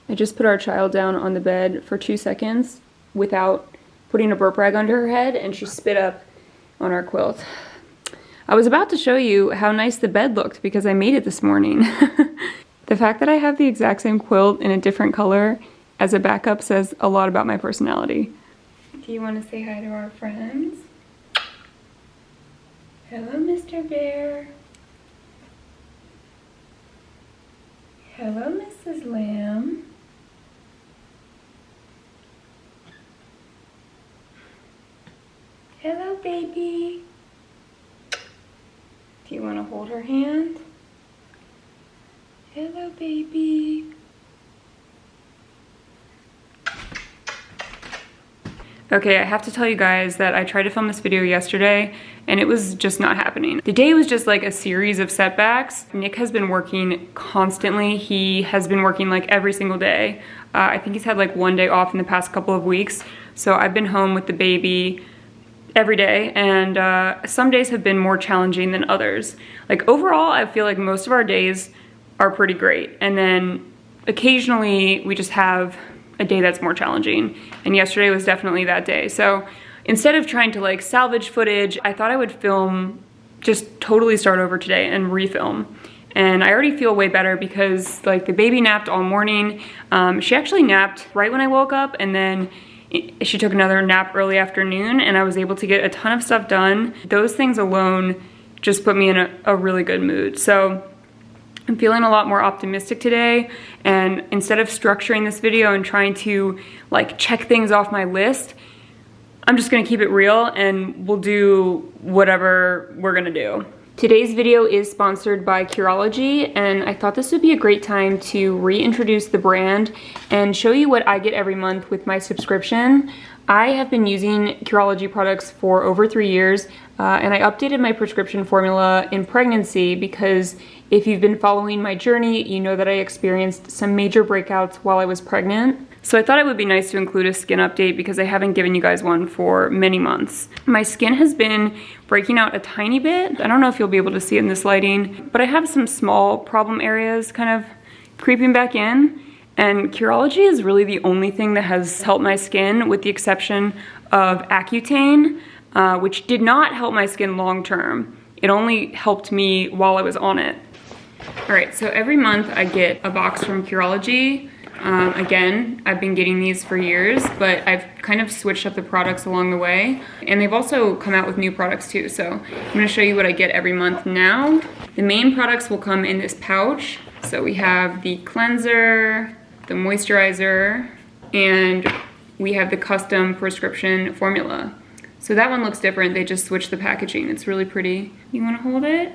I just put our child down on the bed for 2 seconds without putting a burp rag under her head, and she spit up on our quilt. I was about to show you how nice the bed looked because I made it this morning. The fact that I have the exact same quilt in a different color as a backup says a lot about my personality. Do you want to say hi to our friends? Hello, Mr. Bear. Hello, Mrs. Lamb. Hello, baby. Do you want to hold her hand? Hello, baby. Okay, I have to tell you guys that I tried to film this video yesterday and it was just not happening. The day was just like a series of setbacks. Nick has been working constantly. He has been working like every single day. I think he's had like 1 day off in the past couple of weeks. So I've been home with the baby every day, and some days have been more challenging than others. Like overall, I feel like most of our days are pretty great. And then occasionally we just have a day that's more challenging. And yesterday was definitely that day. So instead of trying to like salvage footage, I thought I would film, just totally start over today and refilm. And I already feel way better because like the baby napped all morning. She actually napped right when I woke up, and then she took another nap early afternoon, and I was able to get a ton of stuff done. Those things alone just put me in a really good mood. So I'm feeling a lot more optimistic today, and instead of structuring this video and trying to like check things off my list, I'm just gonna keep it real and we'll do whatever we're gonna do. Today's video is sponsored by Curology, and I thought this would be a great time to reintroduce the brand and show you what I get every month with my subscription. I have been using Curology products for over 3 years, and I updated my prescription formula in pregnancy because if you've been following my journey, you know that I experienced some major breakouts while I was pregnant. So I thought it would be nice to include a skin update because I haven't given you guys one for many months. My skin has been breaking out a tiny bit. I don't know if you'll be able to see it in this lighting, but I have some small problem areas kind of creeping back in. And Curology is really the only thing that has helped my skin, with the exception of Accutane, which did not help my skin long term. It only helped me while I was on it. All right, so every month I get a box from Curology. Again, I've been getting these for years, but I've kind of switched up the products along the way. And they've also come out with new products too. So I'm gonna show you what I get every month now. The main products will come in this pouch. So we have the cleanser, the moisturizer, and we have the custom prescription formula. So that one looks different. They just switched the packaging. It's really pretty. You wanna hold it?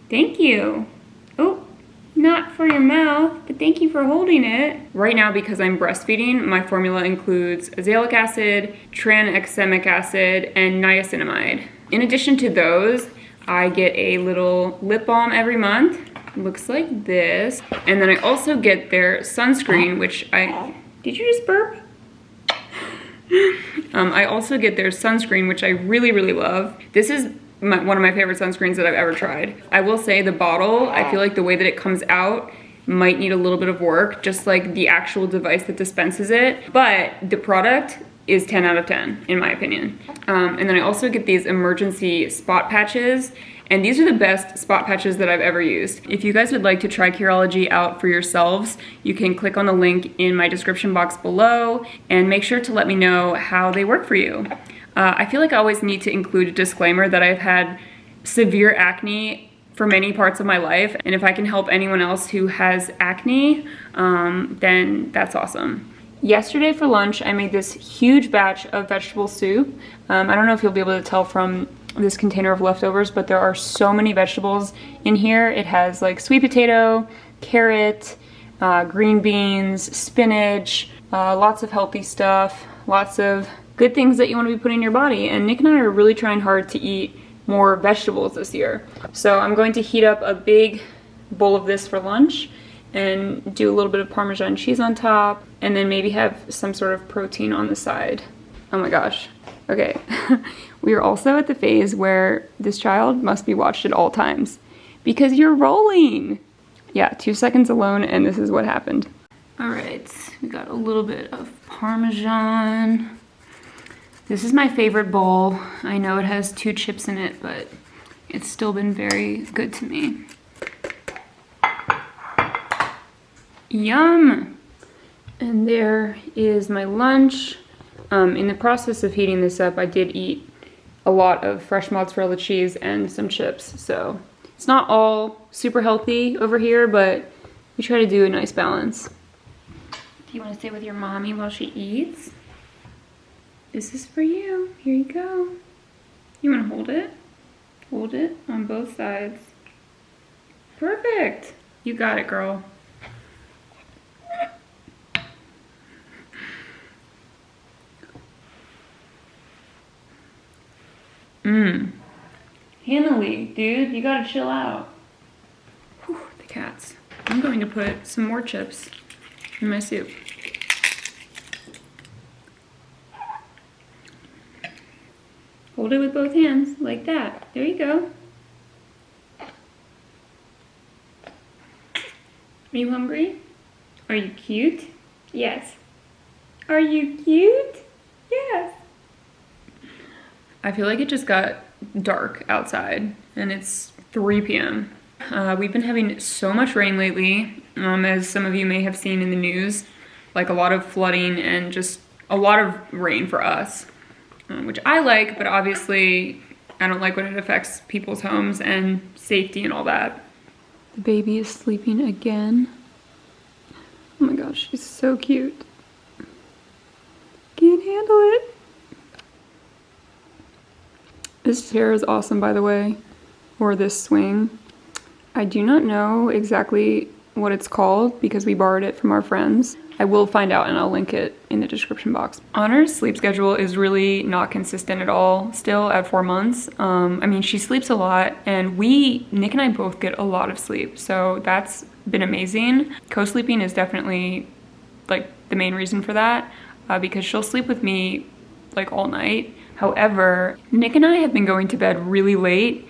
Thank you. Oh, not for your mouth, but thank you for holding it. Right now, because I'm breastfeeding, my formula includes azelaic acid, tranexamic acid, and niacinamide. In addition to those, I get a little lip balm every month. It looks like this. And then I also get their sunscreen, which did you just burp? I also get their sunscreen, which I really, really love. This is one of my favorite sunscreens that I've ever tried. I will say the bottle, I feel like the way that it comes out might need a little bit of work, just like the actual device that dispenses it. But the product is 10 out of 10, in my opinion. And then I also get these emergency spot patches, and these are the best spot patches that I've ever used. If you guys would like to try Curology out for yourselves, you can click on the link in my description box below and make sure to let me know how they work for you. I feel like I always need to include a disclaimer that I've had severe acne for many parts of my life, and if I can help anyone else who has acne, then that's awesome. Yesterday for lunch, I made this huge batch of vegetable soup. I don't know if you'll be able to tell from this container of leftovers, but there are so many vegetables in here. It has like sweet potato, carrot, green beans, spinach, lots of healthy stuff, lots of good things that you want to be putting in your body. And Nick and I are really trying hard to eat more vegetables this year. So I'm going to heat up a big bowl of this for lunch and do a little bit of Parmesan cheese on top, and then maybe have some sort of protein on the side. Oh my gosh. Okay. We are also at the phase where this child must be watched at all times because you're rolling. yeah, 2 seconds alone, and this is what happened. All right, we got a little bit of Parmesan. This is my favorite bowl. I know it has 2 chips in it, but it's still been very good to me. Yum! And there is my lunch. In the process of heating this up, I did eat a lot of fresh mozzarella cheese and some chips, so it's not all super healthy over here, but we try to do a nice balance. Do you want to stay with your mommy while she eats? This is for you. Here you go. You want to hold it? Hold it on both sides. Perfect. You got it, girl. Hannah-Lee, dude, you gotta chill out. Whew, the cats. I'm going to put some more chips in my soup. Hold it with both hands, like that. There you go. Are you hungry? Are you cute? Yes. Are you cute? Yes. I feel like it just got dark outside and it's 3 p.m. We've been having so much rain lately, as some of you may have seen in the news, like a lot of flooding and just a lot of rain for us, which I like, but obviously I don't like when it affects people's homes and safety and all that. The baby is sleeping again. Oh my gosh, she's so cute. Can't handle it. This chair is awesome, by the way, or this swing. I do not know exactly what it's called because we borrowed it from our friends. I will find out and I'll link it in the description box. Honor's sleep schedule is really not consistent at all, still at 4 months. I mean, she sleeps a lot, and Nick and I both get a lot of sleep, so that's been amazing. Co-sleeping is definitely like the main reason for that, because she'll sleep with me like all night. However, Nick and I have been going to bed really late,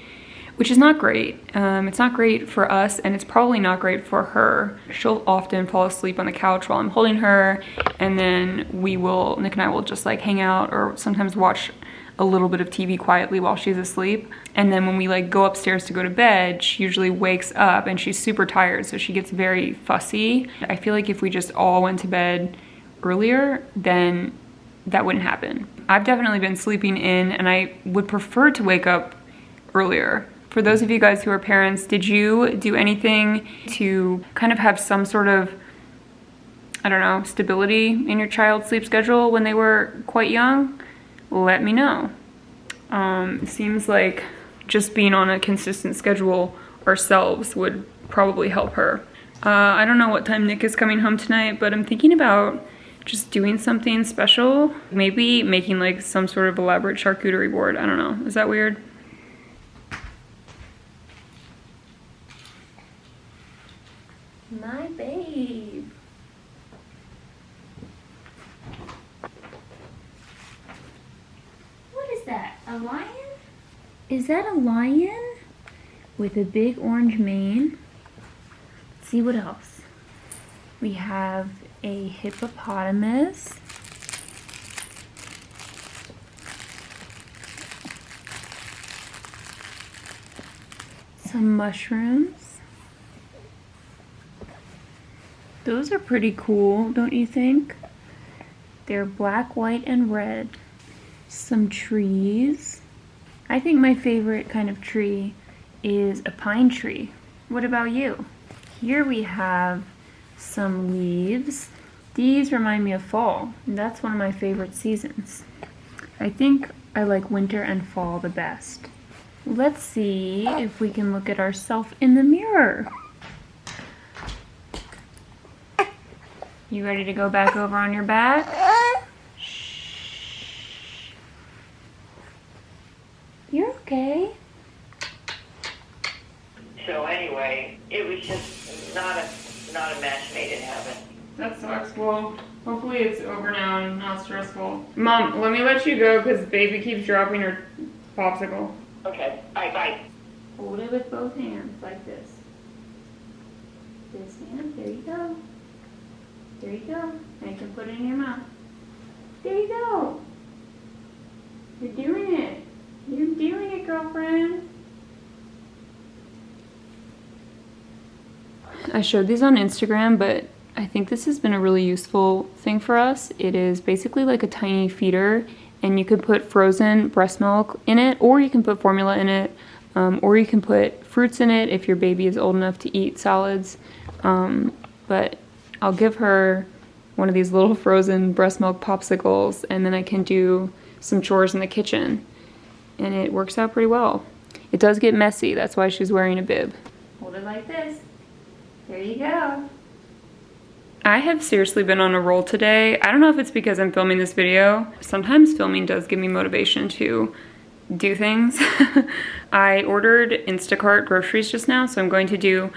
which is not great. It's not great for us, and it's probably not great for her. She'll often fall asleep on the couch while I'm holding her, and then Nick and I will just like hang out or sometimes watch a little bit of TV quietly while she's asleep. And then when we like go upstairs to go to bed, she usually wakes up and she's super tired, so she gets very fussy. I feel like if we just all went to bed earlier, then that wouldn't happen. I've definitely been sleeping in, and I would prefer to wake up earlier. For those of you guys who are parents, did you do anything to kind of have some sort of, I don't know, stability in your child's sleep schedule when they were quite young? Let me know. It seems like just being on a consistent schedule ourselves would probably help her. I don't know what time Nick is coming home tonight, but I'm thinking about just doing something special. Maybe making like some sort of elaborate charcuterie board. I don't know. Is that weird? My babe. What is that? A lion? Is that a lion with a big orange mane? Let's see what else. We have a hippopotamus. Some mushrooms. Those are pretty cool, don't you think? They're black, white, and red. Some trees. I think my favorite kind of tree is a pine tree. What about you? Here we have some leaves. These remind me of fall, and that's one of my favorite seasons. I think I like winter and fall the best. Let's see if we can look at ourselves in the mirror. You ready to go back over on your back? Shh. You're okay. So anyway, it was just not a match made in heaven. That sucks. Well, hopefully it's over now and not stressful. Mom, let me let you go because baby keeps dropping her popsicle. Okay, bye. Hold it with both hands like this. this hand. There you go. There you go. Now you can put it in your mouth. There you go. You're doing it. You're doing it, girlfriend. I showed these on Instagram, but I think this has been a really useful thing for us. It is basically like a tiny feeder, and you could put frozen breast milk in it, or you can put formula in it, or you can put fruits in it if your baby is old enough to eat solids. But I'll give her one of these little frozen breast milk popsicles, and then I can do some chores in the kitchen, and it works out pretty well. It does get messy, that's why she's wearing a bib. Hold it like this. There you go. I have seriously been on a roll today. I don't know if it's because I'm filming this video. Sometimes filming does give me motivation to do things. I ordered Instacart groceries just now, so I'm going to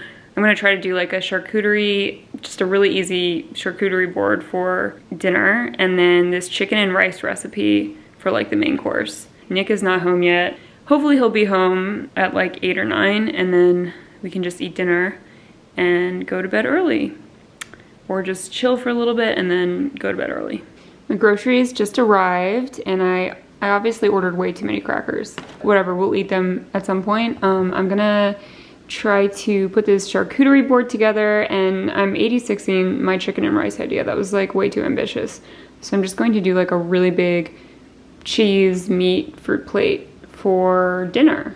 try to do like a charcuterie, just a really easy charcuterie board for dinner, and then this chicken and rice recipe for like the main course. Nick is not home yet. Hopefully he'll be home at like 8 or 9, and then we can just eat dinner and go to bed early. Or just chill for a little bit and then go to bed early. The groceries just arrived, and I obviously ordered way too many crackers. Whatever, we'll eat them at some point. I'm gonna try to put this charcuterie board together, and I'm 86ing my chicken and rice idea. That was like way too ambitious. So I'm just going to do like a really big cheese, meat, fruit plate for dinner.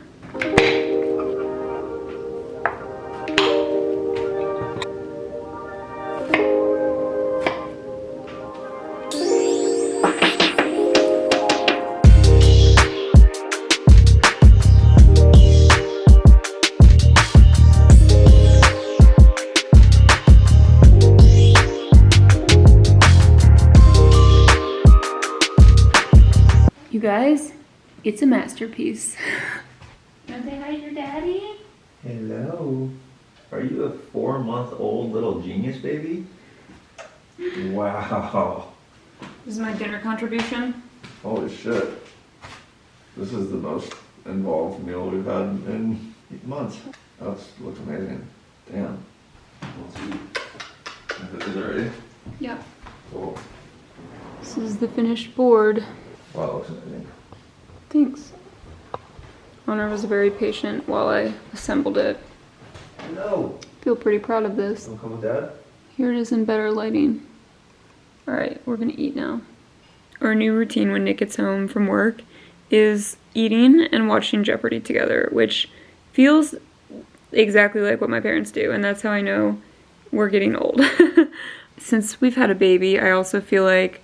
You guys, it's a masterpiece. You wanna say hi to your daddy? Hello. Are you a 4-month-old little genius baby? Wow. This is my dinner contribution. Holy shit. This is the most involved meal we've had in months. That looks amazing. Damn. Let's eat. Is it ready? Yep. Cool. This is the finished board. Wow, that looks amazing. Thanks. Honor was very patient while I assembled it. No. Feel pretty proud of this. Wanna come with Dad? Here it is in better lighting. Alright, we're gonna eat now. Our new routine when Nick gets home from work is eating and watching Jeopardy together, which feels exactly like what my parents do, and that's how I know we're getting old. Since we've had a baby, I also feel like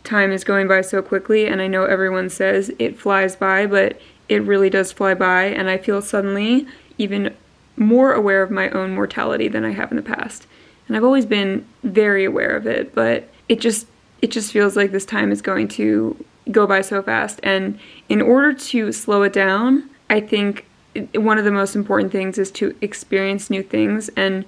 time is going by so quickly, and I know everyone says it flies by, but it really does fly by, and I feel suddenly even more aware of my own mortality than I have in the past. And I've always been very aware of it, but it just feels like this time is going to go by so fast. And in order to slow it down, I think one of the most important things is to experience new things and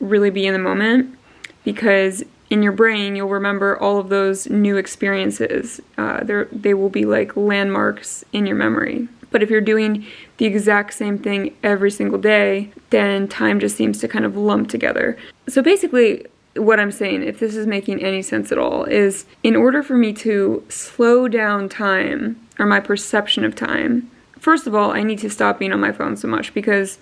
really be in the moment, because in your brain, you'll remember all of those new experiences. They will be like landmarks in your memory. But if you're doing the exact same thing every single day, then time just seems to kind of lump together. So basically, what I'm saying, if this is making any sense at all, is in order for me to slow down time, or my perception of time, first of all, I need to stop being on my phone so much, because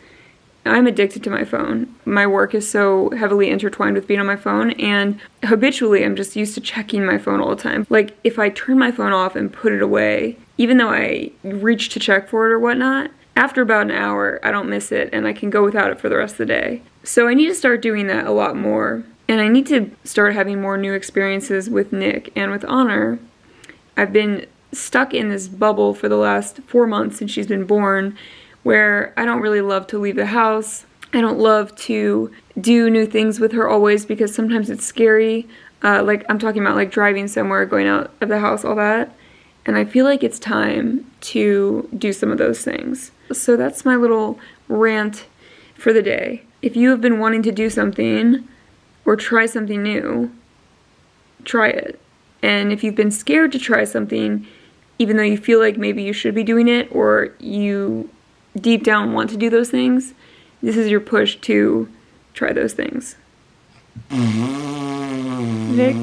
I'm addicted to my phone. My work is so heavily intertwined with being on my phone, and habitually I'm just used to checking my phone all the time. Like, if I turn my phone off and put it away, even though I reach to check for it or whatnot, after about an hour I don't miss it, and I can go without it for the rest of the day. So I need to start doing that a lot more, and I need to start having more new experiences with Nick and with Honor. I've been stuck in this bubble for the last 4 months since she's been born, where I don't really love to leave the house. I don't love to do new things with her always, because sometimes it's scary. Like, I'm talking about like driving somewhere, going out of the house, all that. And I feel like it's time to do some of those things. So that's my little rant for the day. If you have been wanting to do something or try something new, try it. And if you've been scared to try something, even though you feel like maybe you should be doing it, or you deep down want to do those things, this is your push to try those things. Nick?